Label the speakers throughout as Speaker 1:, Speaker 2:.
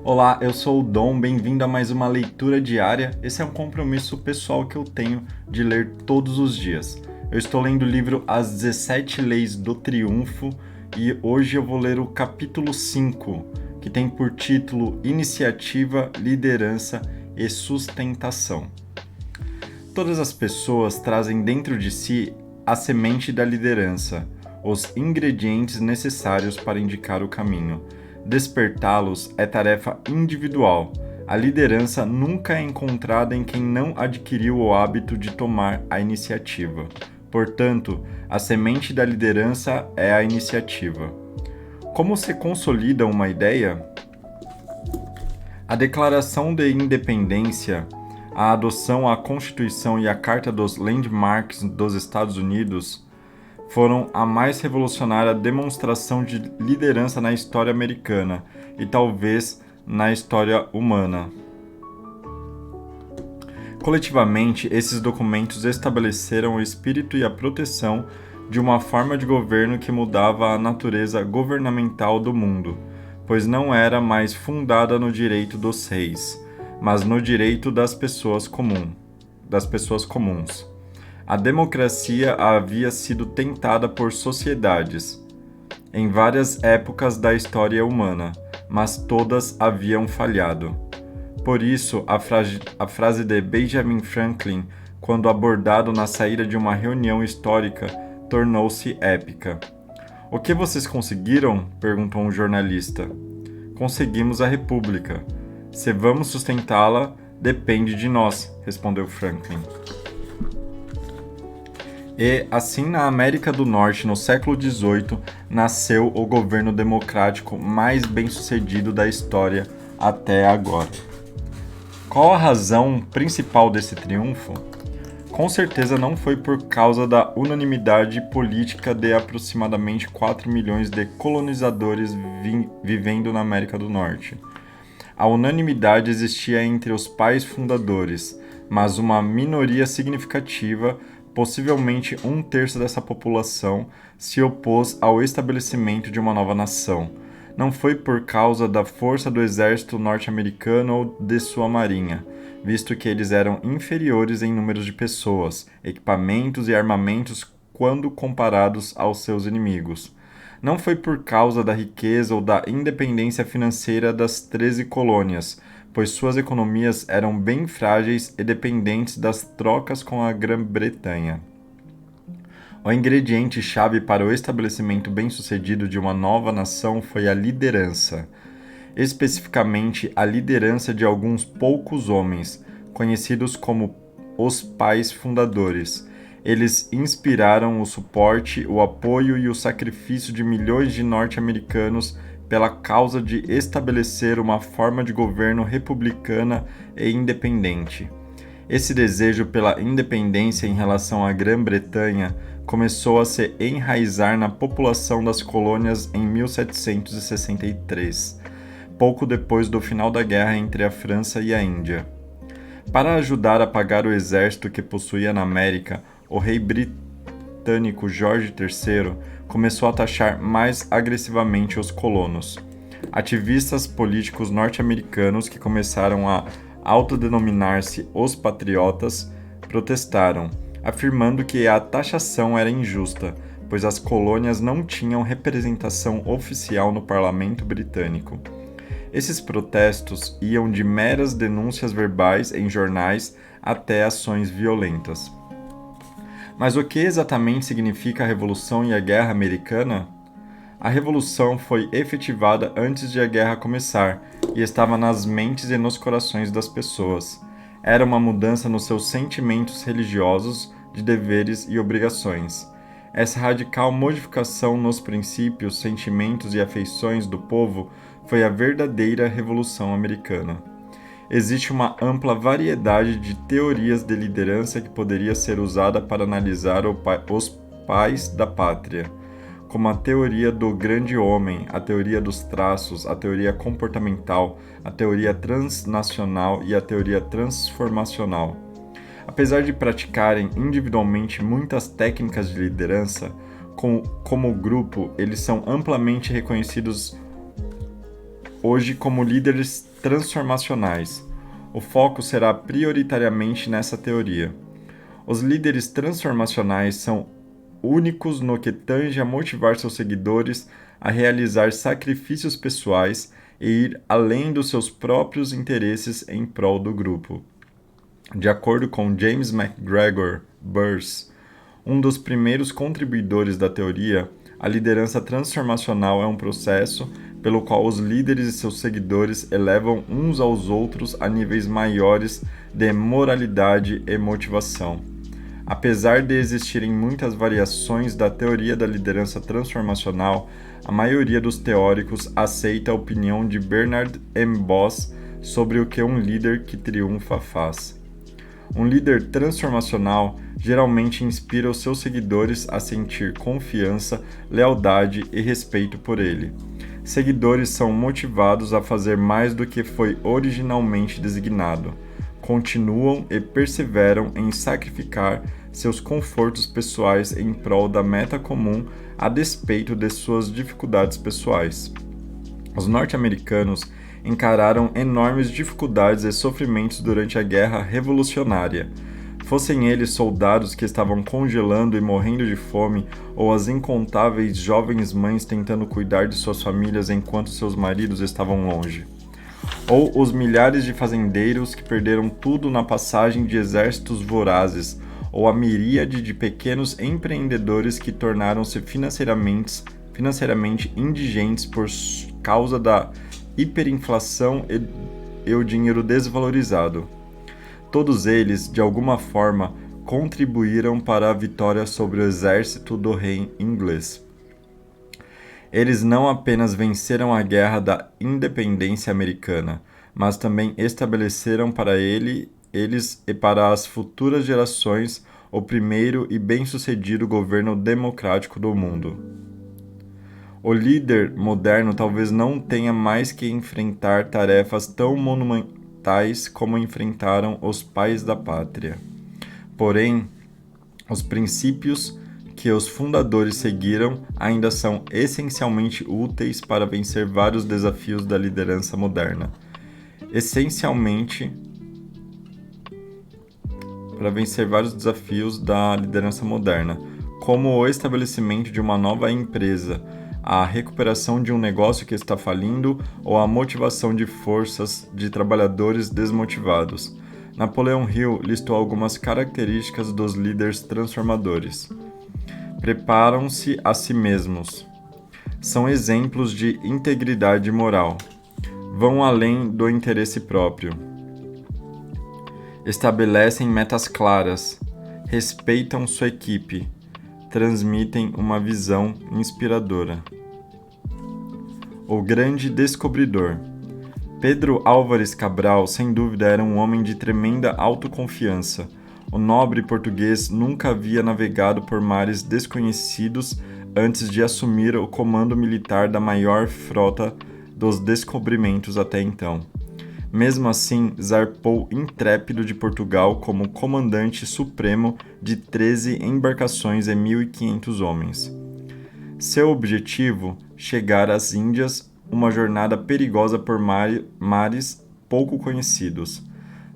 Speaker 1: Olá, eu sou o Dom, bem-vindo a mais uma leitura diária. Esse é um compromisso pessoal que eu tenho de ler todos os dias. Eu estou lendo o livro As 17 Leis do Triunfo e hoje eu vou ler o capítulo 5, que tem por título Iniciativa, Liderança e Sustentação. Todas as pessoas trazem dentro de si a semente da liderança, os ingredientes necessários para indicar o caminho. Despertá-los é tarefa individual. A liderança nunca é encontrada em quem não adquiriu o hábito de tomar a iniciativa. Portanto, a semente da liderança é a iniciativa. Como se consolida uma ideia? A Declaração de Independência, a adoção à Constituição e a Carta dos Landmarks dos Estados Unidos foram a mais revolucionária demonstração de liderança na história americana e talvez na história humana. Coletivamente, esses documentos estabeleceram o espírito e a proteção de uma forma de governo que mudava a natureza governamental do mundo, pois não era mais fundada no direito dos reis, mas no direito das pessoas comuns. A democracia havia sido tentada por sociedades em várias épocas da história humana, mas todas haviam falhado. Por isso, a frase de Benjamin Franklin, quando abordado na saída de uma reunião histórica, tornou-se épica. "O que vocês conseguiram?" perguntou um jornalista. "Conseguimos a República. Se vamos sustentá-la, depende de nós", respondeu Franklin. E, assim, na América do Norte, no século XVIII, nasceu o governo democrático mais bem-sucedido da história até agora. Qual a razão principal desse triunfo? Com certeza não foi por causa da unanimidade política de aproximadamente 4 milhões de colonizadores vivendo na América do Norte. A unanimidade existia entre os pais fundadores, mas uma minoria significativa, possivelmente um terço dessa população, se opôs ao estabelecimento de uma nova nação. Não foi por causa da força do exército norte-americano ou de sua marinha, visto que eles eram inferiores em números de pessoas, equipamentos e armamentos quando comparados aos seus inimigos. Não foi por causa da riqueza ou da independência financeira das 13 colônias, pois suas economias eram bem frágeis e dependentes das trocas com a Grã-Bretanha. O ingrediente-chave para o estabelecimento bem-sucedido de uma nova nação foi a liderança, especificamente a liderança de alguns poucos homens, conhecidos como os pais fundadores. Eles inspiraram o suporte, o apoio e o sacrifício de milhões de norte-americanos pela causa de estabelecer uma forma de governo republicana e independente. Esse desejo pela independência em relação à Grã-Bretanha começou a se enraizar na população das colônias em 1763, pouco depois do final da guerra entre a França e a Índia. Para ajudar a pagar o exército que possuía na América, o rei britânico Jorge III começou a taxar mais agressivamente os colonos. Ativistas políticos norte-americanos que começaram a autodenominar-se os patriotas protestaram, afirmando que a taxação era injusta, pois as colônias não tinham representação oficial no parlamento britânico. Esses protestos iam de meras denúncias verbais em jornais até ações violentas. Mas o que exatamente significa a Revolução e a Guerra Americana? A Revolução foi efetivada antes de a guerra começar e estava nas mentes e nos corações das pessoas. Era uma mudança nos seus sentimentos religiosos, de deveres e obrigações. Essa radical modificação nos princípios, sentimentos e afeições do povo foi a verdadeira Revolução Americana. Existe uma ampla variedade de teorias de liderança que poderia ser usada para analisar os pais da pátria, como a teoria do grande homem, a teoria dos traços, a teoria comportamental, a teoria transnacional e a teoria transformacional. Apesar de praticarem individualmente muitas técnicas de liderança, como grupo, eles são amplamente reconhecidos hoje como líderes transformacionais. O foco será prioritariamente nessa teoria. Os líderes transformacionais são únicos no que tange a motivar seus seguidores a realizar sacrifícios pessoais e ir além dos seus próprios interesses em prol do grupo. De acordo com James MacGregor Burrs, um dos primeiros contribuidores da teoria, a liderança transformacional é um processo pelo qual os líderes e seus seguidores elevam uns aos outros a níveis maiores de moralidade e motivação. Apesar de existirem muitas variações da teoria da liderança transformacional, a maioria dos teóricos aceita a opinião de Bernard M. Boss sobre o que um líder que triunfa faz. Um líder transformacional geralmente inspira os seus seguidores a sentir confiança, lealdade e respeito por ele. Seguidores são motivados a fazer mais do que foi originalmente designado. Continuam e perseveram em sacrificar seus confortos pessoais em prol da meta comum a despeito de suas dificuldades pessoais. Os norte-americanos encararam enormes dificuldades e sofrimentos durante a Guerra Revolucionária. Fossem eles soldados que estavam congelando e morrendo de fome, ou as incontáveis jovens mães tentando cuidar de suas famílias enquanto seus maridos estavam longe. Ou os milhares de fazendeiros que perderam tudo na passagem de exércitos vorazes, ou a miríade de pequenos empreendedores que tornaram-se financeiramente indigentes por causa da hiperinflação e o dinheiro desvalorizado. Todos eles, de alguma forma, contribuíram para a vitória sobre o exército do rei inglês. Eles não apenas venceram a Guerra da Independência Americana, mas também estabeleceram para eles e para as futuras gerações o primeiro e bem-sucedido governo democrático do mundo. O líder moderno talvez não tenha mais que enfrentar tarefas tão monumentais como enfrentaram os pais da pátria. Porém, os princípios que os fundadores seguiram ainda são essencialmente úteis para vencer vários desafios da liderança moderna. Como o estabelecimento de uma nova empresa, a recuperação de um negócio que está falindo ou a motivação de forças de trabalhadores desmotivados. Napoleão Hill listou algumas características dos líderes transformadores. Preparam-se a si mesmos. São exemplos de integridade moral. Vão além do interesse próprio. Estabelecem metas claras. Respeitam sua equipe. Transmitem uma visão inspiradora. O grande descobridor. Pedro Álvares Cabral, sem dúvida, era um homem de tremenda autoconfiança. O nobre português nunca havia navegado por mares desconhecidos antes de assumir o comando militar da maior frota dos descobrimentos até então. Mesmo assim, zarpou intrépido de Portugal como comandante supremo de 13 embarcações e 1.500 homens. Seu objetivo, chegar às Índias, uma jornada perigosa por mares pouco conhecidos.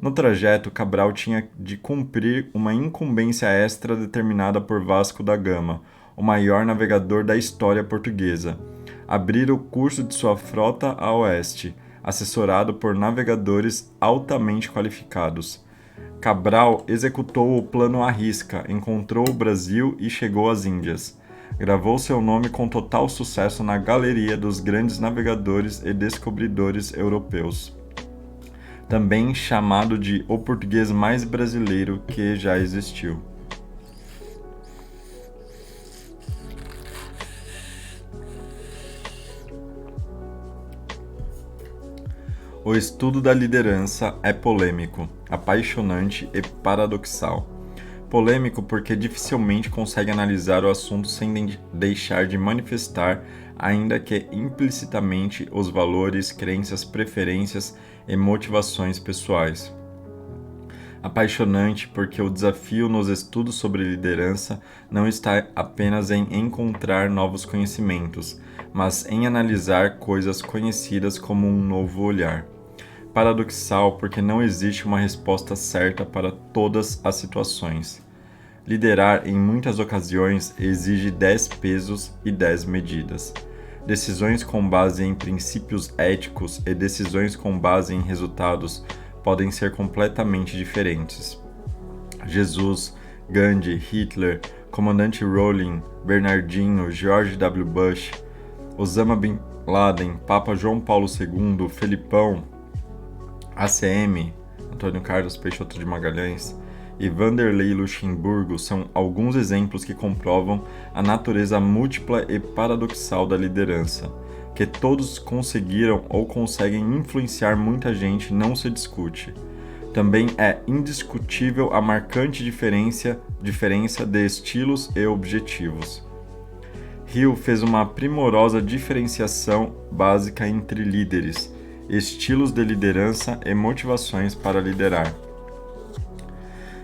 Speaker 1: No trajeto, Cabral tinha de cumprir uma incumbência extra determinada por Vasco da Gama, o maior navegador da história portuguesa: abrir o curso de sua frota a oeste, assessorado por navegadores altamente qualificados. Cabral executou o plano à risca, encontrou o Brasil e chegou às Índias. Gravou seu nome com total sucesso na galeria dos grandes navegadores e descobridores europeus. Também chamado de o português mais brasileiro que já existiu. O estudo da liderança é polêmico, apaixonante e paradoxal. Polêmico porque dificilmente consegue analisar o assunto sem deixar de manifestar, ainda que implicitamente, os valores, crenças, preferências e motivações pessoais. Apaixonante porque o desafio nos estudos sobre liderança não está apenas em encontrar novos conhecimentos, mas em analisar coisas conhecidas como um novo olhar. Paradoxal porque não existe uma resposta certa para todas as situações. Liderar, em muitas ocasiões, exige 10 pesos e 10 medidas. Decisões com base em princípios éticos e decisões com base em resultados podem ser completamente diferentes. Jesus, Gandhi, Hitler, Comandante Rowling, Bernardinho, George W. Bush, Osama Bin Laden, Papa João Paulo II, Felipão, ACM, Antônio Carlos Peixoto de Magalhães, e Vanderlei Luxemburgo são alguns exemplos que comprovam a natureza múltipla e paradoxal da liderança. Que todos conseguiram ou conseguem influenciar muita gente não se discute. Também é indiscutível a marcante diferença de estilos e objetivos. Hill fez uma primorosa diferenciação básica entre líderes, estilos de liderança e motivações para liderar.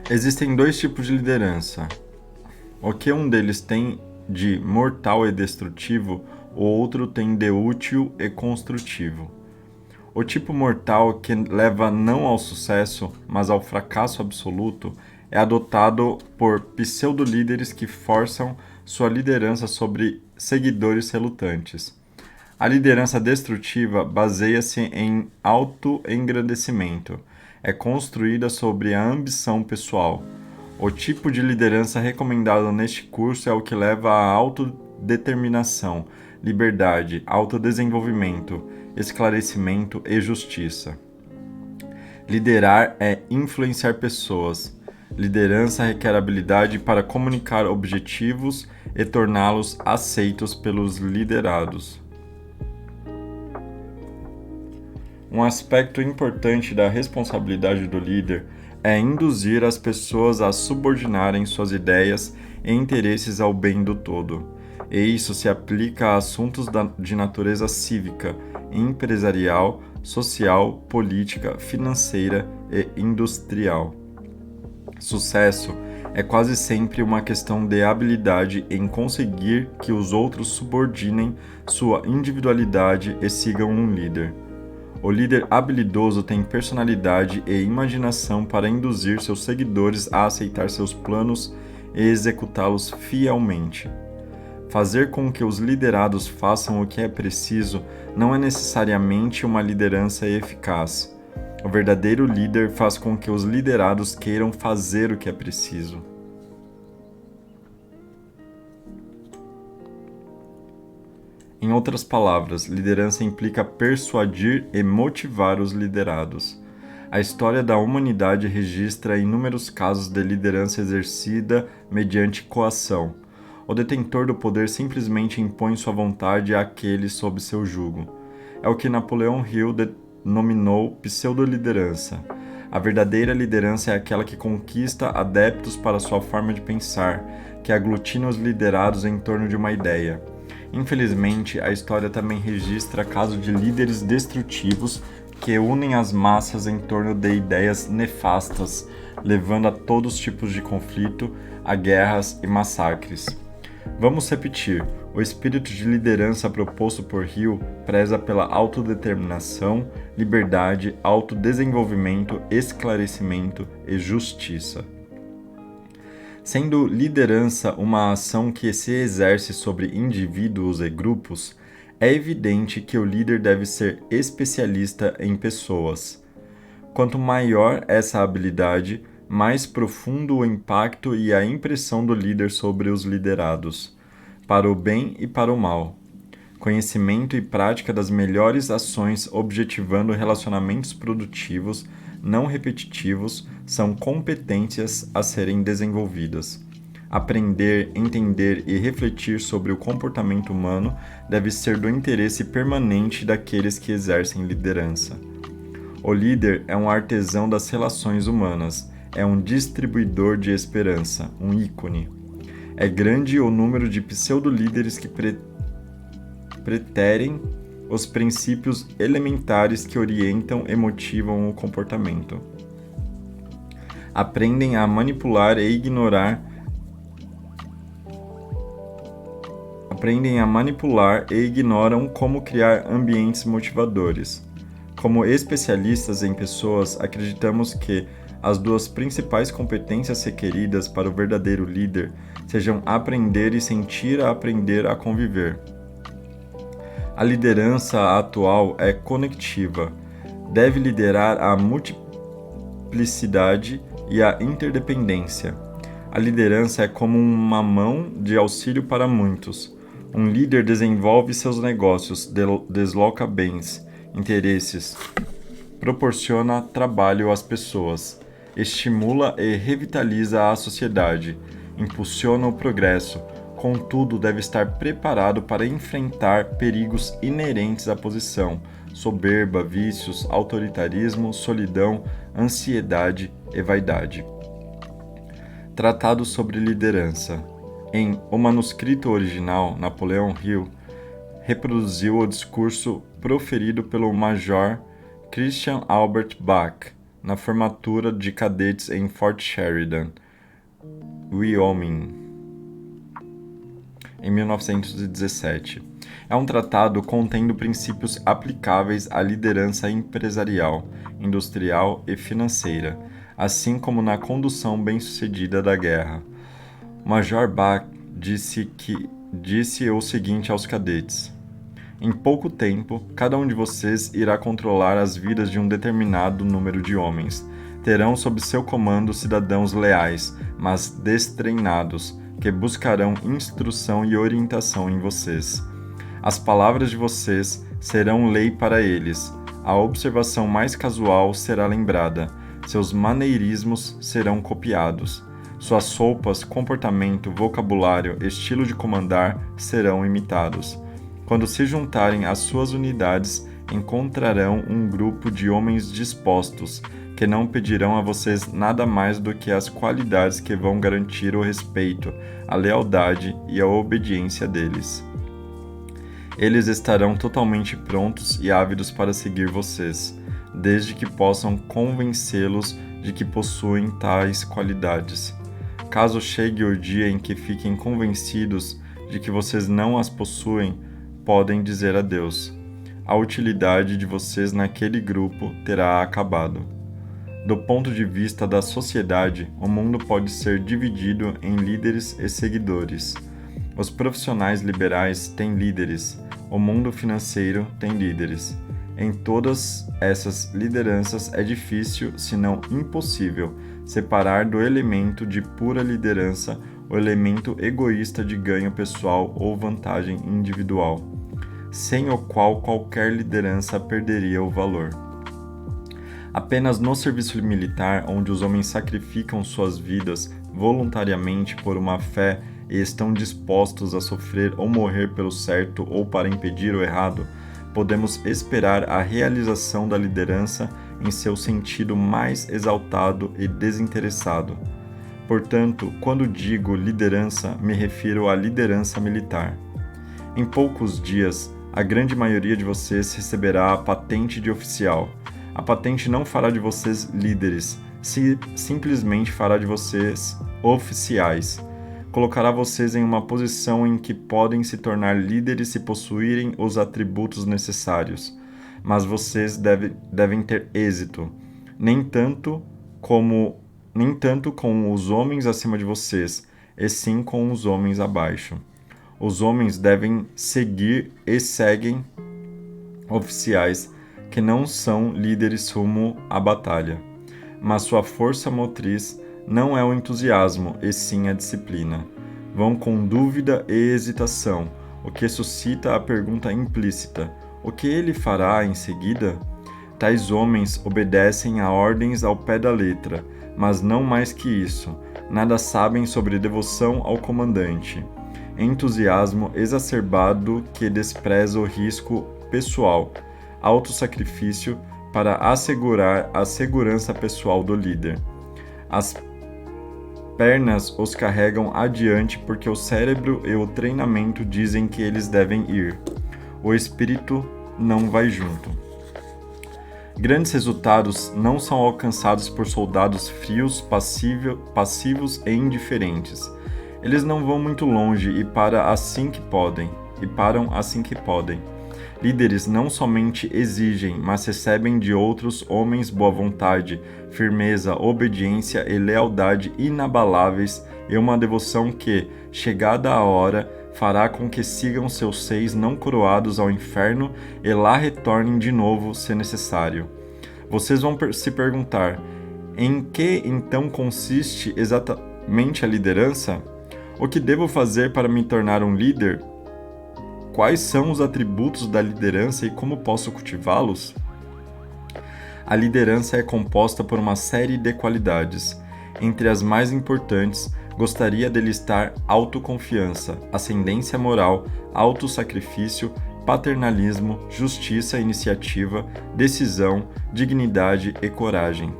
Speaker 1: Existem dois tipos de liderança. O que um deles tem de mortal e destrutivo, o outro tem de útil e construtivo. O tipo mortal, que leva não ao sucesso, mas ao fracasso absoluto, é adotado por pseudo-líderes que forçam sua liderança sobre seguidores relutantes. A liderança destrutiva baseia-se em auto-engrandecimento. É construída sobre a ambição pessoal. O tipo de liderança recomendado neste curso é o que leva à autodeterminação, liberdade, autodesenvolvimento, esclarecimento e justiça. Liderar é influenciar pessoas. Liderança requer habilidade para comunicar objetivos e torná-los aceitos pelos liderados. Um aspecto importante da responsabilidade do líder é induzir as pessoas a subordinarem suas ideias e interesses ao bem do todo. E isso se aplica a assuntos de natureza cívica, empresarial, social, política, financeira e industrial. Sucesso é quase sempre uma questão de habilidade em conseguir que os outros subordinem sua individualidade e sigam um líder. O líder habilidoso tem personalidade e imaginação para induzir seus seguidores a aceitar seus planos e executá-los fielmente. Fazer com que os liderados façam o que é preciso não é necessariamente uma liderança eficaz. O verdadeiro líder faz com que os liderados queiram fazer o que é preciso. Em outras palavras, liderança implica persuadir e motivar os liderados. A história da humanidade registra inúmeros casos de liderança exercida mediante coação. O detentor do poder simplesmente impõe sua vontade àqueles sob seu jugo. É o que Napoleão Hill denominou pseudo-liderança. A verdadeira liderança é aquela que conquista adeptos para sua forma de pensar, que aglutina os liderados em torno de uma ideia. Infelizmente, a história também registra casos de líderes destrutivos que unem as massas em torno de ideias nefastas, levando a todos os tipos de conflito, a guerras e massacres. Vamos repetir: o espírito de liderança proposto por Hill preza pela autodeterminação, liberdade, autodesenvolvimento, esclarecimento e justiça. Sendo liderança uma ação que se exerce sobre indivíduos e grupos, é evidente que o líder deve ser especialista em pessoas. Quanto maior essa habilidade, mais profundo o impacto e a impressão do líder sobre os liderados, para o bem e para o mal. Conhecimento e prática das melhores ações objetivando relacionamentos produtivos, não repetitivos, são competências a serem desenvolvidas. Aprender, entender e refletir sobre o comportamento humano deve ser do interesse permanente daqueles que exercem liderança. O líder é um artesão das relações humanas, é um distribuidor de esperança, um ícone. É grande o número de pseudo-líderes que preterem os princípios elementares que orientam e motivam o comportamento. Aprendem a manipular e ignorar aprendem a manipular e ignoram como criar ambientes motivadores. Como especialistas em pessoas, acreditamos que as duas principais competências requeridas para o verdadeiro líder sejam aprender e sentir a aprender a conviver. A liderança atual é conectiva. Deve liderar a multiplicidade e a interdependência. A liderança é como uma mão de auxílio para muitos. Um líder desenvolve seus negócios, desloca bens, interesses, proporciona trabalho às pessoas, estimula e revitaliza a sociedade, impulsiona o progresso, contudo deve estar preparado para enfrentar perigos inerentes à posição, soberba, vícios, autoritarismo, solidão, ansiedade e vaidade. Tratado sobre liderança. Em O Manuscrito Original, Napoleão Hill reproduziu o discurso proferido pelo Major Christian Albert Bach na formatura de cadetes em Fort Sheridan, Wyoming, em 1917. É um tratado contendo princípios aplicáveis à liderança empresarial, industrial e financeira, assim como na condução bem-sucedida da guerra. Major Bach disse o seguinte aos cadetes: em pouco tempo, cada um de vocês irá controlar as vidas de um determinado número de homens. Terão sob seu comando cidadãos leais, mas destreinados, que buscarão instrução e orientação em vocês. As palavras de vocês serão lei para eles. A observação mais casual será lembrada. Seus maneirismos serão copiados. Suas roupas, comportamento, vocabulário, estilo de comandar serão imitados. Quando se juntarem às suas unidades, encontrarão um grupo de homens dispostos, que não pedirão a vocês nada mais do que as qualidades que vão garantir o respeito, a lealdade e a obediência deles. Eles estarão totalmente prontos e ávidos para seguir vocês, desde que possam convencê-los de que possuem tais qualidades. Caso chegue o dia em que fiquem convencidos de que vocês não as possuem, podem dizer adeus. A utilidade de vocês naquele grupo terá acabado. Do ponto de vista da sociedade, o mundo pode ser dividido em líderes e seguidores. Os profissionais liberais têm líderes, o mundo financeiro tem líderes. Em todas essas lideranças é difícil, se não impossível, separar do elemento de pura liderança o elemento egoísta de ganho pessoal ou vantagem individual, sem o qual qualquer liderança perderia o valor. Apenas no serviço militar, onde os homens sacrificam suas vidas voluntariamente por uma fé e estão dispostos a sofrer ou morrer pelo certo ou para impedir o errado, podemos esperar a realização da liderança em seu sentido mais exaltado e desinteressado. Portanto, quando digo liderança, me refiro à liderança militar. Em poucos dias, a grande maioria de vocês receberá a patente de oficial. A patente não fará de vocês líderes, simplesmente fará de vocês oficiais. Colocará vocês em uma posição em que podem se tornar líderes se possuírem os atributos necessários. Mas vocês devem ter êxito, nem tanto com os homens acima de vocês, e sim com os homens abaixo. Os homens devem seguir e seguem oficiais que não são líderes rumo à batalha, mas sua força motriz não é o entusiasmo, e sim a disciplina. Vão com dúvida e hesitação, o que suscita a pergunta implícita: o que ele fará em seguida? Tais homens obedecem a ordens ao pé da letra, mas não mais que isso. Nada sabem sobre devoção ao comandante. Entusiasmo exacerbado que despreza o risco pessoal, autossacrifício para assegurar a segurança pessoal do líder. As pernas os carregam adiante porque o cérebro e o treinamento dizem que eles devem ir. O espírito não vai junto. Grandes resultados não são alcançados por soldados frios, passivos e indiferentes. Eles não vão muito longe e para assim que podem. e param assim que podem. Líderes não somente exigem, mas recebem de outros homens boa vontade, firmeza, obediência e lealdade inabaláveis e uma devoção que, chegada a hora, fará com que sigam seus seis não coroados ao inferno e lá retornem de novo, se necessário. Vocês vão se perguntar, em que então consiste exatamente a liderança? O que devo fazer para me tornar um líder? Quais são os atributos da liderança e como posso cultivá-los? A liderança é composta por uma série de qualidades. Entre as mais importantes, gostaria de listar autoconfiança, ascendência moral, autossacrifício, paternalismo, justiça, iniciativa, decisão, dignidade e coragem.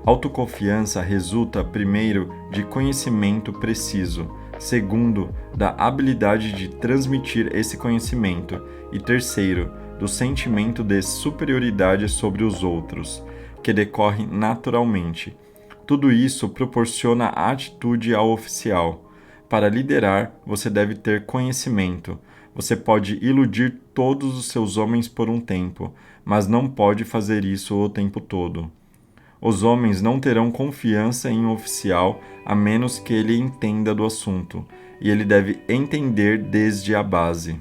Speaker 1: Autoconfiança resulta, primeiro, de conhecimento preciso, segundo, da habilidade de transmitir esse conhecimento, e terceiro, do sentimento de superioridade sobre os outros, que decorre naturalmente. Tudo isso proporciona a atitude ao oficial. Para liderar, você deve ter conhecimento. Você pode iludir todos os seus homens por um tempo, mas não pode fazer isso o tempo todo. Os homens não terão confiança em um oficial a menos que ele entenda do assunto, e ele deve entender desde a base.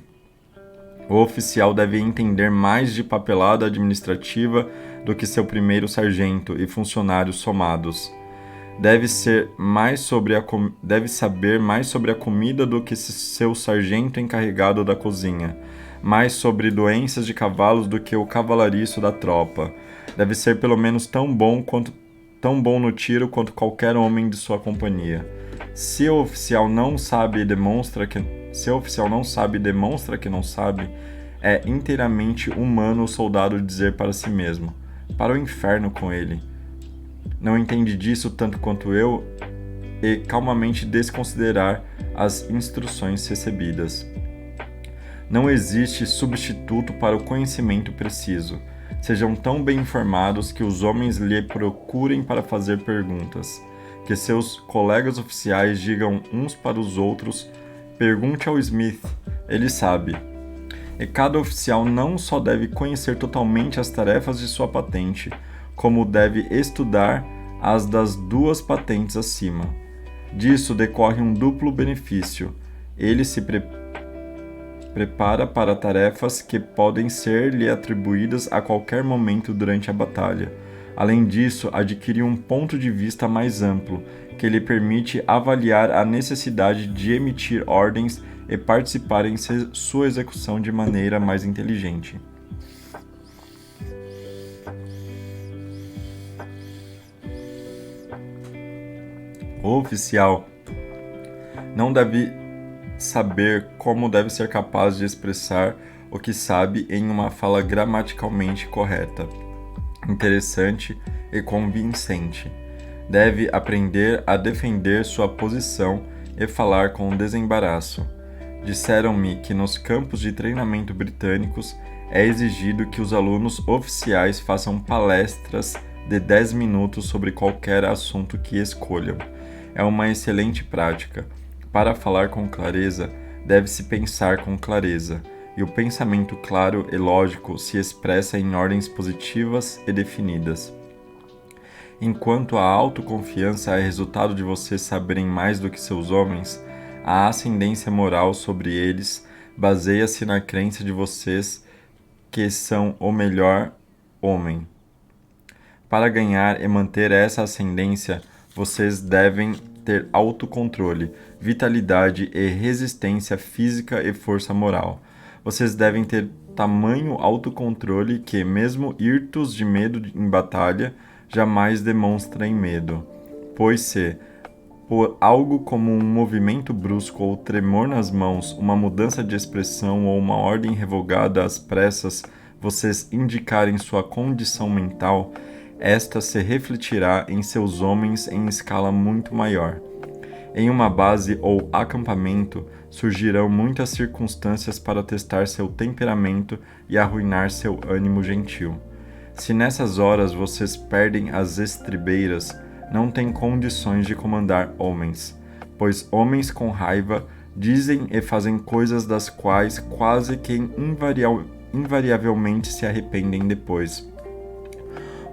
Speaker 1: O oficial deve entender mais de papelada administrativa do que seu primeiro sargento e funcionários somados. Deve saber mais sobre a comida do que seu sargento encarregado da cozinha, mais sobre doenças de cavalos do que o cavalariço da tropa. Deve ser pelo menos tão bom no tiro quanto qualquer homem de sua companhia. Se o oficial não sabe e demonstra que não sabe, é inteiramente humano o soldado dizer para si mesmo: para o inferno com ele. Não entende disso tanto quanto eu, e calmamente desconsiderar as instruções recebidas. Não existe substituto para o conhecimento preciso. Sejam tão bem informados que os homens lhe procurem para fazer perguntas. Que seus colegas oficiais digam uns para os outros: pergunte ao Smith, ele sabe. E cada oficial não só deve conhecer totalmente as tarefas de sua patente, como deve estudar as das duas patentes acima. Disso decorre um duplo benefício. Ele se prepara para tarefas que podem ser-lhe atribuídas a qualquer momento durante a batalha. Além disso, adquire um ponto de vista mais amplo, que lhe permite avaliar a necessidade de emitir ordens e participar em sua execução de maneira mais inteligente. O oficial não deve saber como deve ser capaz de expressar o que sabe em uma fala gramaticalmente correta, interessante e convincente. Deve aprender a defender sua posição e falar com desembaraço. Disseram-me que nos campos de treinamento britânicos é exigido que os alunos oficiais façam palestras de 10 minutos sobre qualquer assunto que escolham. É uma excelente prática. Para falar com clareza, deve-se pensar com clareza, e o pensamento claro e lógico se expressa em ordens positivas e definidas. Enquanto a autoconfiança é resultado de vocês saberem mais do que seus homens, a ascendência moral sobre eles baseia-se na crença de vocês que são o melhor homem. Para ganhar e manter essa ascendência, vocês devem ter autocontrole, vitalidade e resistência física e força moral. Vocês devem ter tamanho autocontrole que, mesmo hirtos de medo em batalha, jamais demonstrem medo. Pois se, por algo como um movimento brusco ou tremor nas mãos, uma mudança de expressão ou uma ordem revogada às pressas, vocês indicarem sua condição mental, esta se refletirá em seus homens em escala muito maior. Em uma base ou acampamento, surgirão muitas circunstâncias para testar seu temperamento e arruinar seu ânimo gentil. Se nessas horas vocês perdem as estribeiras, não têm condições de comandar homens, pois homens com raiva Dizem e fazem coisas das quais quase que invariavelmente se arrependem depois.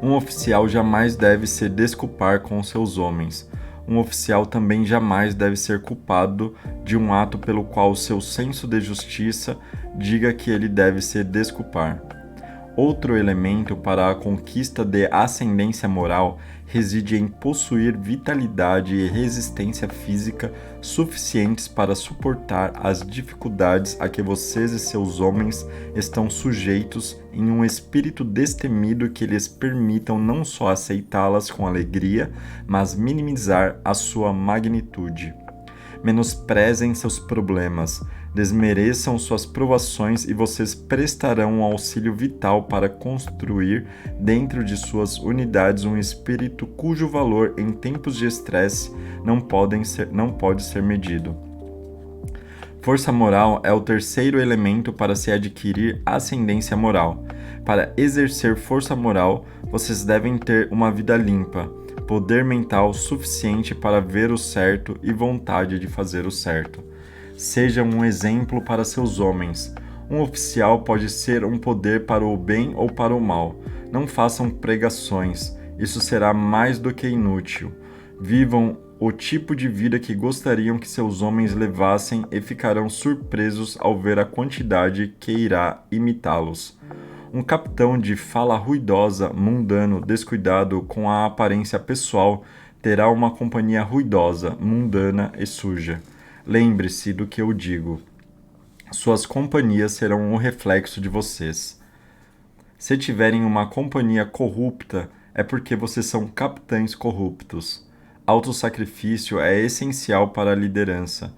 Speaker 1: Um oficial jamais deve se desculpar com seus homens. Um oficial também jamais deve ser culpado de um ato pelo qual seu senso de justiça diga que ele deve se desculpar. Outro elemento para a conquista de ascendência moral reside em possuir vitalidade e resistência física suficientes para suportar as dificuldades a que vocês e seus homens estão sujeitos em um espírito destemido que lhes permitam não só aceitá-las com alegria, mas minimizar a sua magnitude. Menosprezem seus problemas, desmereçam suas provações e vocês prestarão um auxílio vital para construir dentro de suas unidades um espírito cujo valor em tempos de estresse não pode ser medido. Força moral é o terceiro elemento para se adquirir ascendência moral. Para exercer força moral, vocês devem ter uma vida limpa, poder mental suficiente para ver o certo e vontade de fazer o certo. Seja um exemplo para seus homens. Um oficial pode ser um poder para o bem ou para o mal. Não façam pregações, isso será mais do que inútil. Vivam o tipo de vida que gostariam que seus homens levassem e ficarão surpresos ao ver a quantidade que irá imitá-los. Um capitão de fala ruidosa, mundano, descuidado com a aparência pessoal, terá uma companhia ruidosa, mundana e suja. Lembre-se do que eu digo. Suas companhias serão um reflexo de vocês. Se tiverem uma companhia corrupta, é porque vocês são capitães corruptos. Autossacrifício é essencial para a liderança.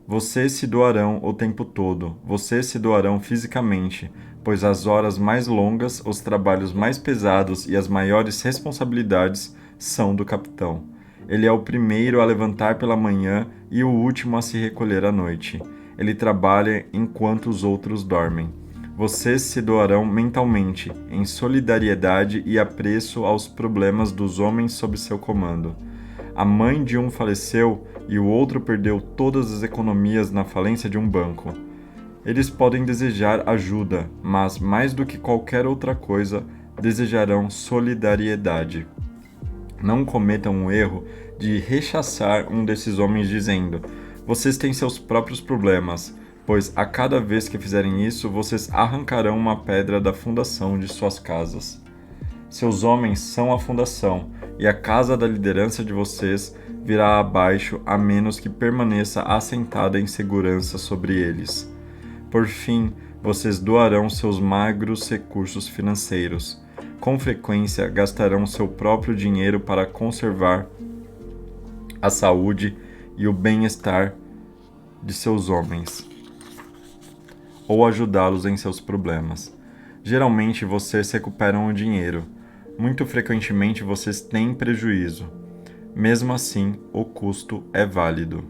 Speaker 1: Vocês se doarão o tempo todo, vocês se doarão fisicamente, pois as horas mais longas, os trabalhos mais pesados e as maiores responsabilidades são do capitão. Ele é o primeiro a levantar pela manhã e o último a se recolher à noite. Ele trabalha enquanto os outros dormem. Vocês se doarão mentalmente, em solidariedade e apreço aos problemas dos homens sob seu comando. A mãe de um faleceu e o outro perdeu todas as economias na falência de um banco. Eles podem desejar ajuda, mas mais do que qualquer outra coisa, desejarão solidariedade. Não cometam o erro de rechaçar um desses homens dizendo: vocês têm seus próprios problemas, pois a cada vez que fizerem isso, vocês arrancarão uma pedra da fundação de suas casas. Seus homens são a fundação, e a casa da liderança de vocês virá abaixo a menos que permaneça assentada em segurança sobre eles. Por fim, vocês doarão seus magros recursos financeiros. Com frequência, gastarão seu próprio dinheiro para conservar a saúde e o bem-estar de seus homens, ou ajudá-los em seus problemas. Geralmente, vocês recuperam o dinheiro. Muito frequentemente, vocês têm prejuízo. Mesmo assim, o custo é válido.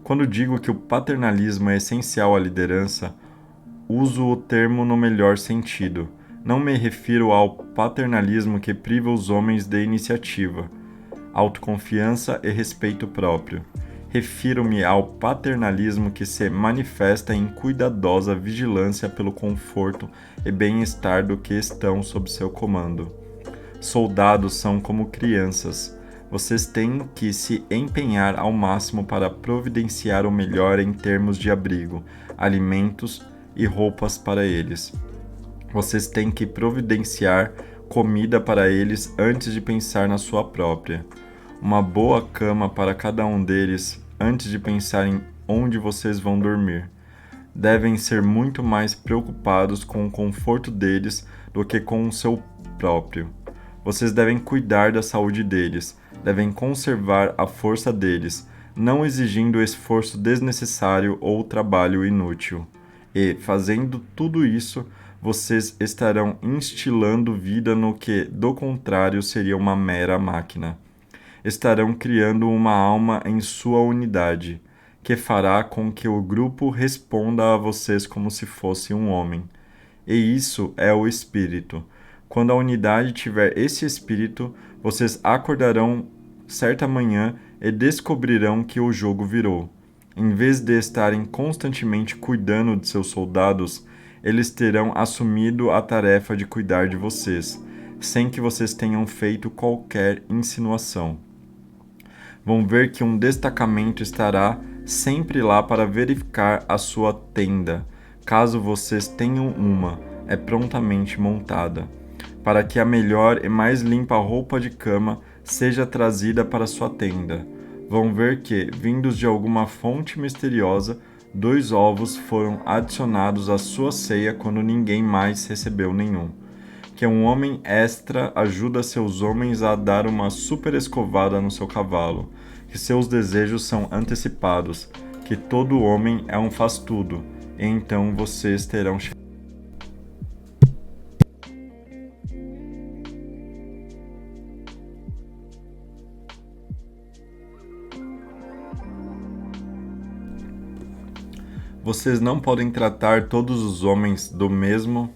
Speaker 1: Quando digo que o paternalismo é essencial à liderança, uso o termo no melhor sentido. Não me refiro ao paternalismo que priva os homens de iniciativa, autoconfiança e respeito próprio. Refiro-me ao paternalismo que se manifesta em cuidadosa vigilância pelo conforto e bem-estar do que estão sob seu comando. Soldados são como crianças. Vocês têm que se empenhar ao máximo para providenciar o melhor em termos de abrigo, alimentos e roupas para eles. Vocês têm que providenciar comida para eles antes de pensar na sua própria. Uma boa cama para cada um deles antes de pensar em onde vocês vão dormir. Devem ser muito mais preocupados com o conforto deles do que com o seu próprio. Vocês devem cuidar da saúde deles, devem conservar a força deles, não exigindo esforço desnecessário ou trabalho inútil. E, fazendo tudo isso, vocês estarão instilando vida no que, do contrário, seria uma mera máquina. Estarão criando uma alma em sua unidade, que fará com que o grupo responda a vocês como se fosse um homem. E isso é o espírito. Quando a unidade tiver esse espírito, vocês acordarão certa manhã e descobrirão que o jogo virou. Em vez de estarem constantemente cuidando de seus soldados, eles terão assumido a tarefa de cuidar de vocês, sem que vocês tenham feito qualquer insinuação. Vão ver que um destacamento estará sempre lá para verificar a sua tenda. Caso vocês tenham uma, é prontamente montada, para que a melhor e mais limpa roupa de cama seja trazida para sua tenda. Vão ver que, vindos de alguma fonte misteriosa, 2 ovos foram adicionados à sua ceia quando ninguém mais recebeu nenhum. Que um homem extra ajuda seus homens a dar uma super escovada no seu cavalo. Que seus desejos são antecipados. Que todo homem é um faz-tudo. E então vocês terão Vocês não podem tratar todos os homens do mesmo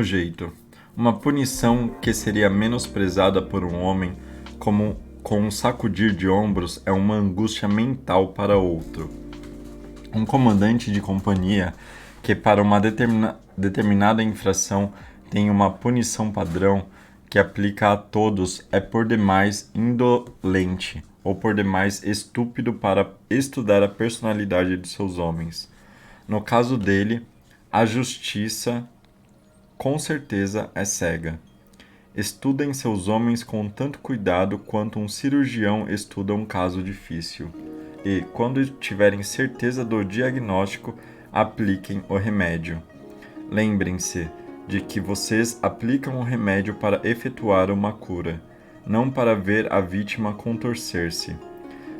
Speaker 1: jeito. Uma punição que seria menosprezada por um homem como com um sacudir de ombros é uma angústia mental para outro. Um comandante de companhia que para uma determinada infração tem uma punição padrão que aplica a todos é por demais indolente ou por demais estúpido para estudar a personalidade de seus homens. No caso dele, a justiça com certeza é cega. Estudem seus homens com tanto cuidado quanto um cirurgião estuda um caso difícil. E, quando tiverem certeza do diagnóstico, apliquem o remédio. Lembrem-se de que vocês aplicam o remédio para efetuar uma cura, não para ver a vítima contorcer-se.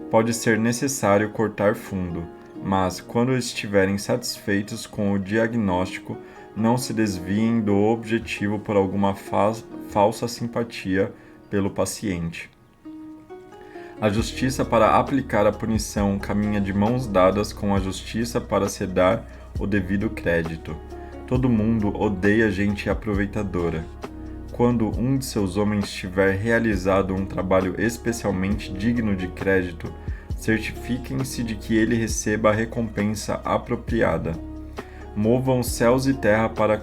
Speaker 1: Pode ser necessário cortar fundo, mas quando estiverem satisfeitos com o diagnóstico, não se desviem do objetivo por alguma falsa simpatia pelo paciente. A justiça para aplicar a punição caminha de mãos dadas com a justiça para se dar o devido crédito. Todo mundo odeia gente aproveitadora. Quando um de seus homens tiver realizado um trabalho especialmente digno de crédito, certifiquem-se de que ele receba a recompensa apropriada. Movam céus e terra para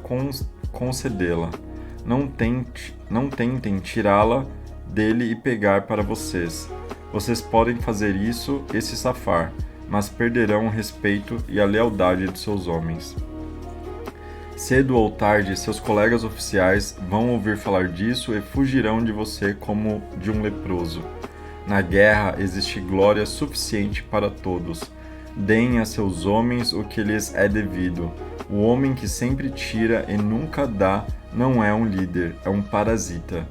Speaker 1: concedê-la. Não tentem tirá-la dele e pegar para vocês. Vocês podem fazer isso e se safar, mas perderão o respeito e a lealdade de seus homens. Cedo ou tarde, seus colegas oficiais vão ouvir falar disso e fugirão de você como de um leproso. Na guerra existe glória suficiente para todos. Deem a seus homens o que lhes é devido. O homem que sempre tira e nunca dá não é um líder, é um parasita.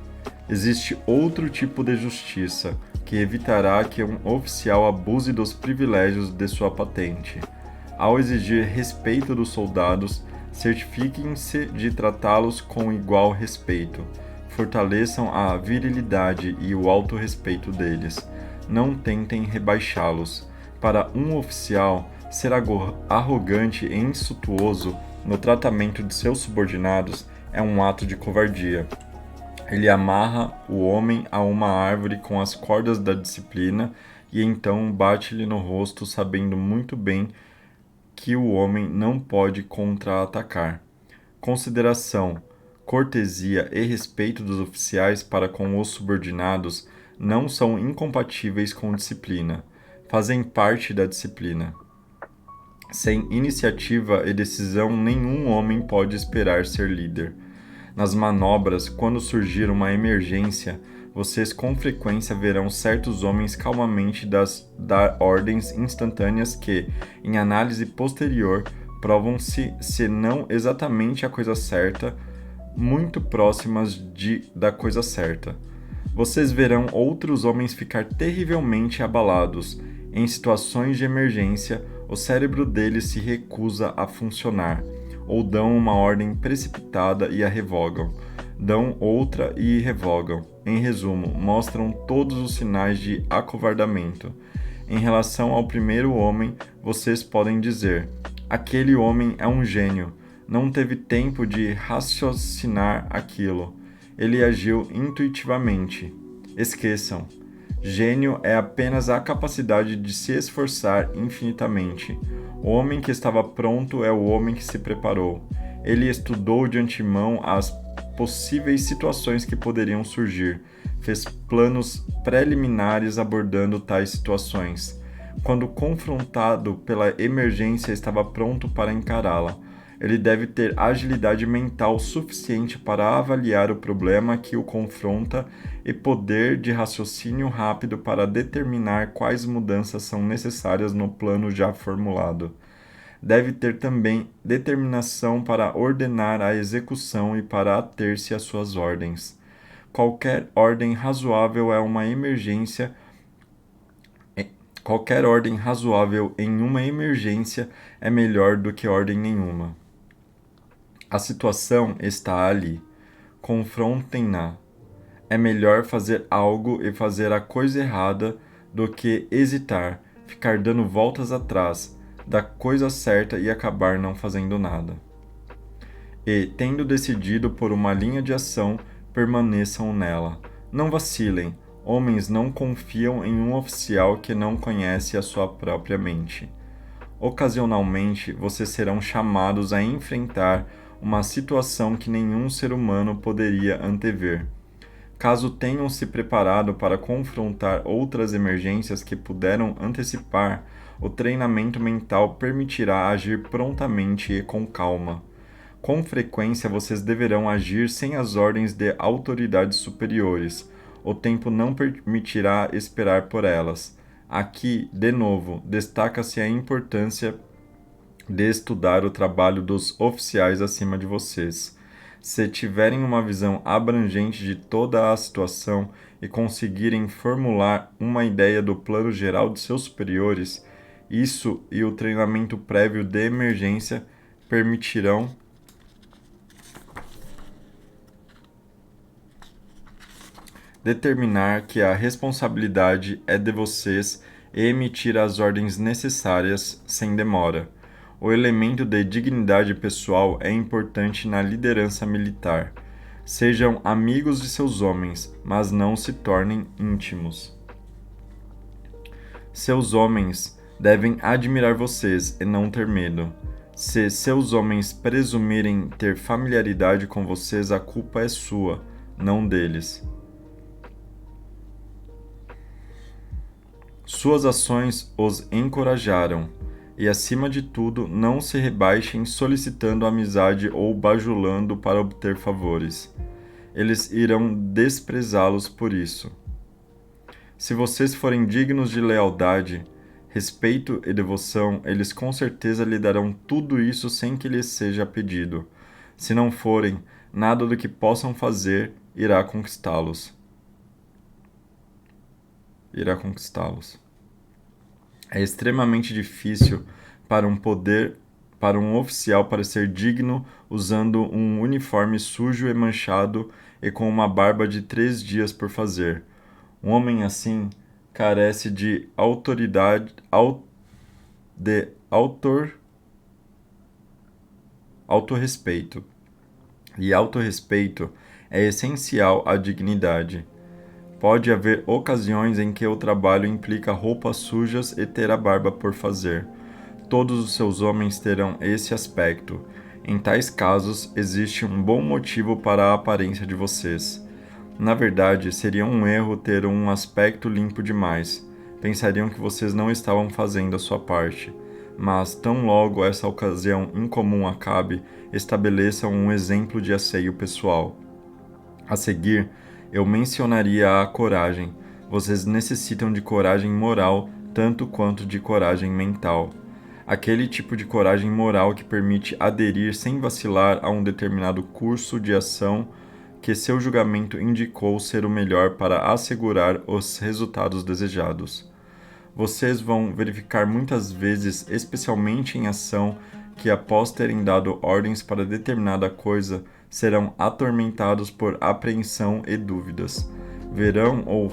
Speaker 1: Existe outro tipo de justiça, que evitará que um oficial abuse dos privilégios de sua patente. Ao exigir respeito dos soldados, certifiquem-se de tratá-los com igual respeito. Fortaleçam a virilidade e o autorrespeito deles. Não tentem rebaixá-los. Para um oficial, ser arrogante e insultuoso no tratamento de seus subordinados é um ato de covardia. Ele amarra o homem a uma árvore com as cordas da disciplina e então bate-lhe no rosto, sabendo muito bem que o homem não pode contra-atacar. Consideração, cortesia e respeito dos oficiais para com os subordinados não são incompatíveis com disciplina. Fazem parte da disciplina. Sem iniciativa e decisão, nenhum homem pode esperar ser líder. Nas manobras, quando surgir uma emergência, vocês com frequência verão certos homens calmamente dar ordens instantâneas que, em análise posterior, provam-se, se não exatamente a coisa certa, muito próximas da coisa certa. Vocês verão outros homens ficar terrivelmente abalados. Em situações de emergência, o cérebro deles se recusa a funcionar, ou dão uma ordem precipitada e a revogam, dão outra e revogam. Em resumo, mostram todos os sinais de acovardamento. Em relação ao primeiro homem, vocês podem dizer: aquele homem é um gênio, não teve tempo de raciocinar aquilo. Ele agiu intuitivamente. Esqueçam. Gênio é apenas a capacidade de se esforçar infinitamente. O homem que estava pronto é o homem que se preparou. Ele estudou de antemão as possíveis situações que poderiam surgir, fez planos preliminares abordando tais situações. Quando confrontado pela emergência, estava pronto para encará-la. Ele deve ter agilidade mental suficiente para avaliar o problema que o confronta e poder de raciocínio rápido para determinar quais mudanças são necessárias no plano já formulado. Deve ter também determinação para ordenar a execução e para ater-se às suas ordens. Qualquer ordem razoável é uma emergência. Qualquer ordem razoável em uma emergência é melhor do que ordem nenhuma. A situação está ali. Confrontem-na. É melhor fazer algo e fazer a coisa errada do que hesitar, ficar dando voltas atrás da coisa certa e acabar não fazendo nada. E, tendo decidido por uma linha de ação, permaneçam nela. Não vacilem. Homens não confiam em um oficial que não conhece a sua própria mente. Ocasionalmente, vocês serão chamados a enfrentar uma situação que nenhum ser humano poderia antever. Caso tenham se preparado para confrontar outras emergências que puderam antecipar, o treinamento mental permitirá agir prontamente e com calma. Com frequência, vocês deverão agir sem as ordens de autoridades superiores. O tempo não permitirá esperar por elas. Aqui, de novo, destaca-se a importância de estudar o trabalho dos oficiais acima de vocês. Se tiverem uma visão abrangente de toda a situação e conseguirem formular uma ideia do plano geral de seus superiores, isso e o treinamento prévio de emergência permitirão determinar que a responsabilidade é de vocês e emitir as ordens necessárias sem demora. O elemento de dignidade pessoal é importante na liderança militar. Sejam amigos de seus homens, mas não se tornem íntimos. Seus homens devem admirar vocês e não ter medo. Se seus homens presumirem ter familiaridade com vocês, a culpa é sua, não deles. Suas ações os encorajaram. E, acima de tudo, não se rebaixem solicitando amizade ou bajulando para obter favores. Eles irão desprezá-los por isso. Se vocês forem dignos de lealdade, respeito e devoção, eles com certeza lhe darão tudo isso sem que lhes seja pedido. Se não forem, nada do que possam fazer irá conquistá-los. É extremamente difícil para um oficial parecer digno usando um uniforme sujo e manchado e com uma barba de 3 dias por fazer. Um homem assim carece de autorrespeito. E autorrespeito é essencial à dignidade. Pode haver ocasiões em que o trabalho implica roupas sujas e ter a barba por fazer. Todos os seus homens terão esse aspecto. Em tais casos, existe um bom motivo para a aparência de vocês. Na verdade, seria um erro ter um aspecto limpo demais. Pensariam que vocês não estavam fazendo a sua parte. Mas, tão logo essa ocasião incomum acabe, estabeleçam um exemplo de asseio pessoal. A seguir, eu mencionaria a coragem. Vocês necessitam de coragem moral tanto quanto de coragem mental. Aquele tipo de coragem moral que permite aderir sem vacilar a um determinado curso de ação que seu julgamento indicou ser o melhor para assegurar os resultados desejados. Vocês vão verificar muitas vezes, especialmente em ação, que após terem dado ordens para determinada coisa, serão atormentados por apreensão e dúvidas. Verão ou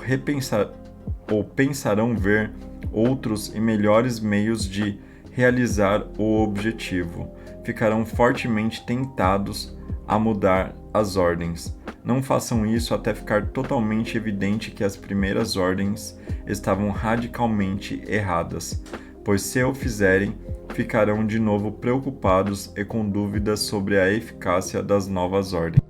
Speaker 1: pensarão ver outros e melhores meios de realizar o objetivo. Ficarão fortemente tentados a mudar as ordens. Não façam isso até ficar totalmente evidente que as primeiras ordens estavam radicalmente erradas, pois se o fizerem, ficarão de novo preocupados e com dúvidas sobre a eficácia das novas ordens.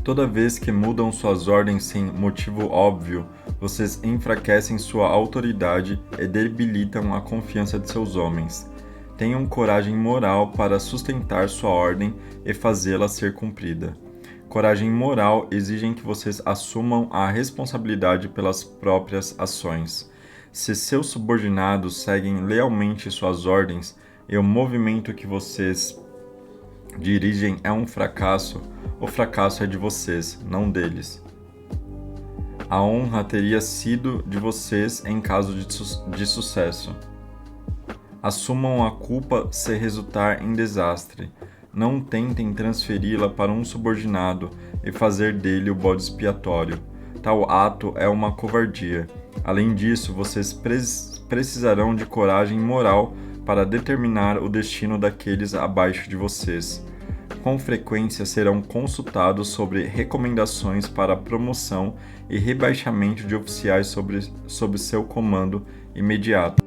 Speaker 1: Toda vez que mudam suas ordens sem motivo óbvio, vocês enfraquecem sua autoridade e debilitam a confiança de seus homens. Tenham coragem moral para sustentar sua ordem e fazê-la ser cumprida. Coragem moral exige que vocês assumam a responsabilidade pelas próprias ações. Se seus subordinados seguem lealmente suas ordens e o movimento que vocês dirigem é um fracasso, o fracasso é de vocês, não deles. A honra teria sido de vocês em caso de sucesso. Assumam a culpa se resultar em desastre. Não tentem transferi-la para um subordinado e fazer dele o bode expiatório. Tal ato é uma covardia. Além disso, vocês precisarão de coragem moral para determinar o destino daqueles abaixo de vocês. Com frequência serão consultados sobre recomendações para promoção e rebaixamento de oficiais sob seu comando imediato.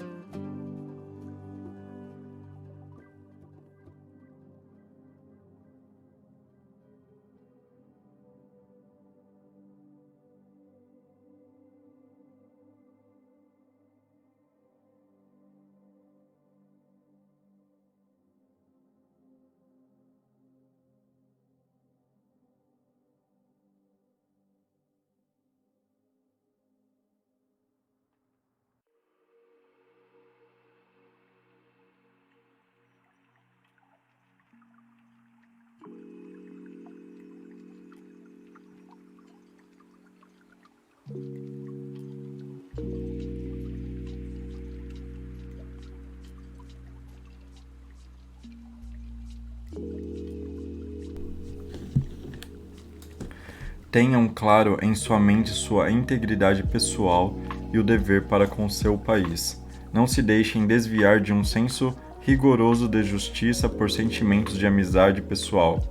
Speaker 1: Tenham claro em sua mente sua integridade pessoal e o dever para com seu país. Não se deixem desviar de um senso rigoroso de justiça por sentimentos de amizade pessoal.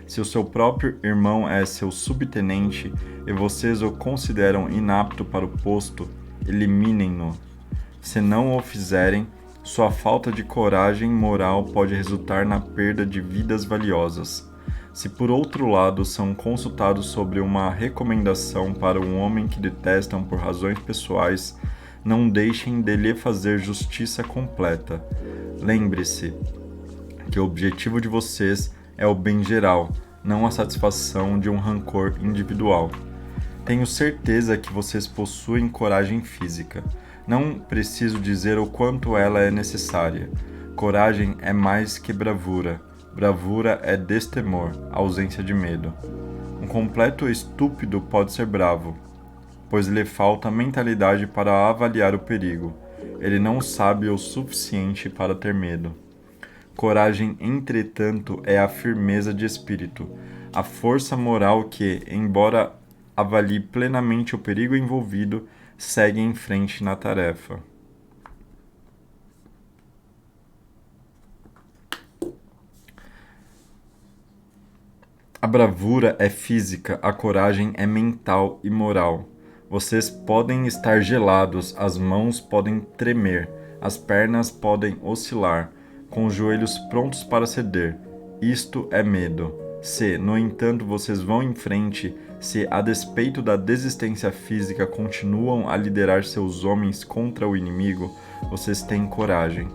Speaker 1: Se o seu próprio irmão é seu subtenente e vocês o consideram inapto para o posto, eliminem-no. Se não o fizerem, sua falta de coragem moral pode resultar na perda de vidas valiosas. Se por outro lado são consultados sobre uma recomendação para um homem que detestam por razões pessoais, não deixem de lhe fazer justiça completa. Lembre-se que o objetivo de vocês é o bem geral, não a satisfação de um rancor individual. Tenho certeza que vocês possuem coragem física. Não preciso dizer o quanto ela é necessária. Coragem é mais que bravura. Bravura é destemor, ausência de medo. Um completo estúpido pode ser bravo, pois lhe falta mentalidade para avaliar o perigo. Ele não sabe o suficiente para ter medo. Coragem, entretanto, é a firmeza de espírito, a força moral que, embora avalie plenamente o perigo envolvido, segue em frente na tarefa. A bravura é física, a coragem é mental e moral. Vocês podem estar gelados, as mãos podem tremer, as pernas podem oscilar, com os joelhos prontos para ceder. Isto é medo. Se, no entanto, vocês vão em frente, se, a despeito da desistência física, continuam a liderar seus homens contra o inimigo, vocês têm coragem.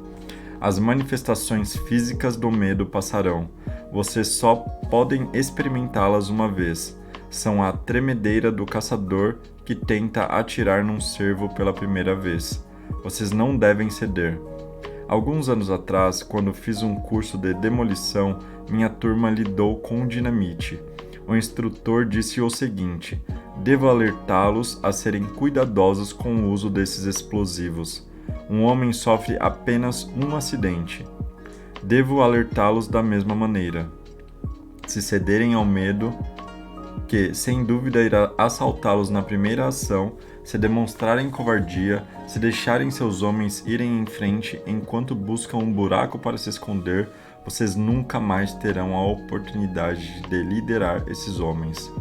Speaker 1: As manifestações físicas do medo passarão. Vocês só podem experimentá-las uma vez. São a tremedeira do caçador que tenta atirar num cervo pela primeira vez. Vocês não devem ceder. Alguns anos atrás, quando fiz um curso de demolição, minha turma lidou com dinamite. O instrutor disse o seguinte: devo alertá-los a serem cuidadosos com o uso desses explosivos. Um homem sofre apenas um acidente. Devo alertá-los da mesma maneira. Se cederem ao medo, que, sem dúvida, irá assaltá-los na primeira ação, se demonstrarem covardia, se deixarem seus homens irem em frente enquanto buscam um buraco para se esconder, vocês nunca mais terão a oportunidade de liderar esses homens.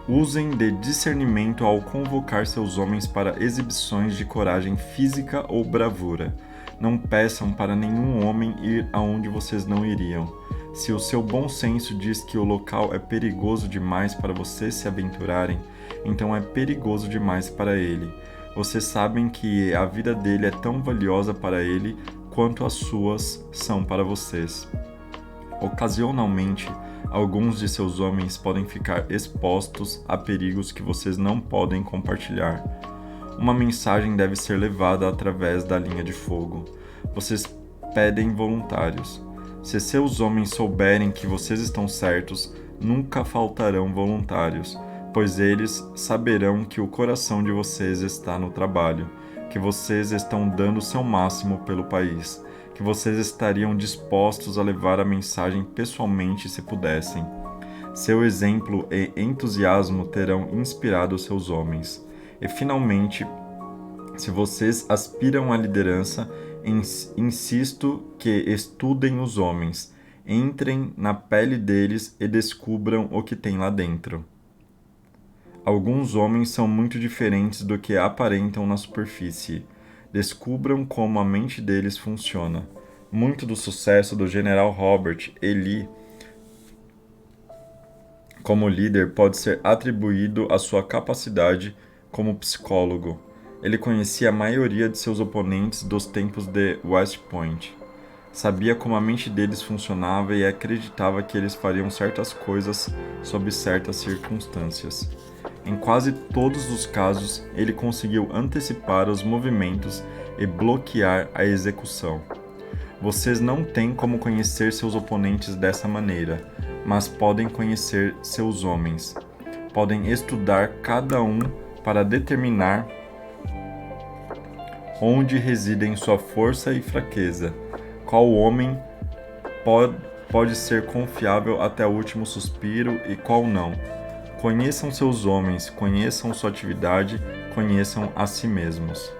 Speaker 1: Usem de discernimento ao convocar seus homens para exibições de coragem física ou bravura. Não peçam para nenhum homem ir aonde vocês não iriam. Se o seu bom senso diz que o local é perigoso demais para vocês se aventurarem, então é perigoso demais para ele. Vocês sabem que a vida dele é tão valiosa para ele quanto as suas são para vocês. Ocasionalmente, alguns de seus homens podem ficar expostos a perigos que vocês não podem compartilhar. Uma mensagem deve ser levada através da linha de fogo. Vocês pedem voluntários. Se seus homens souberem que vocês estão certos, nunca faltarão voluntários, pois eles saberão que o coração de vocês está no trabalho, que vocês estão dando o seu máximo pelo país, que vocês estariam dispostos a levar a mensagem pessoalmente se pudessem. Seu exemplo e entusiasmo terão inspirado seus homens. E, finalmente, se vocês aspiram à liderança, insisto que estudem os homens, entrem na pele deles e descubram o que tem lá dentro. Alguns homens são muito diferentes do que aparentam na superfície. Descubram como a mente deles funciona. Muito do sucesso do General Robert E. Lee como líder pode ser atribuído à sua capacidade como psicólogo. Ele conhecia a maioria de seus oponentes dos tempos de West Point. Sabia como a mente deles funcionava e acreditava que eles fariam certas coisas sob certas circunstâncias. Em quase todos os casos, ele conseguiu antecipar os movimentos e bloquear a execução. Vocês não têm como conhecer seus oponentes dessa maneira, mas podem conhecer seus homens. Podem estudar cada um para determinar onde residem sua força e fraqueza. Qual homem pode ser confiável até o último suspiro e qual não. Conheçam seus homens, conheçam sua atividade, conheçam a si mesmos.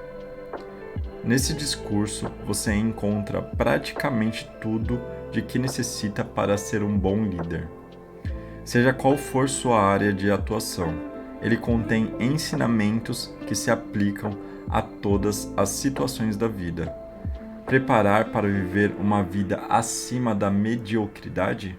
Speaker 1: Nesse discurso, você encontra praticamente tudo de que necessita para ser um bom líder. Seja qual for sua área de atuação, ele contém ensinamentos que se aplicam a todas as situações da vida. Preparar para viver uma vida acima da mediocridade?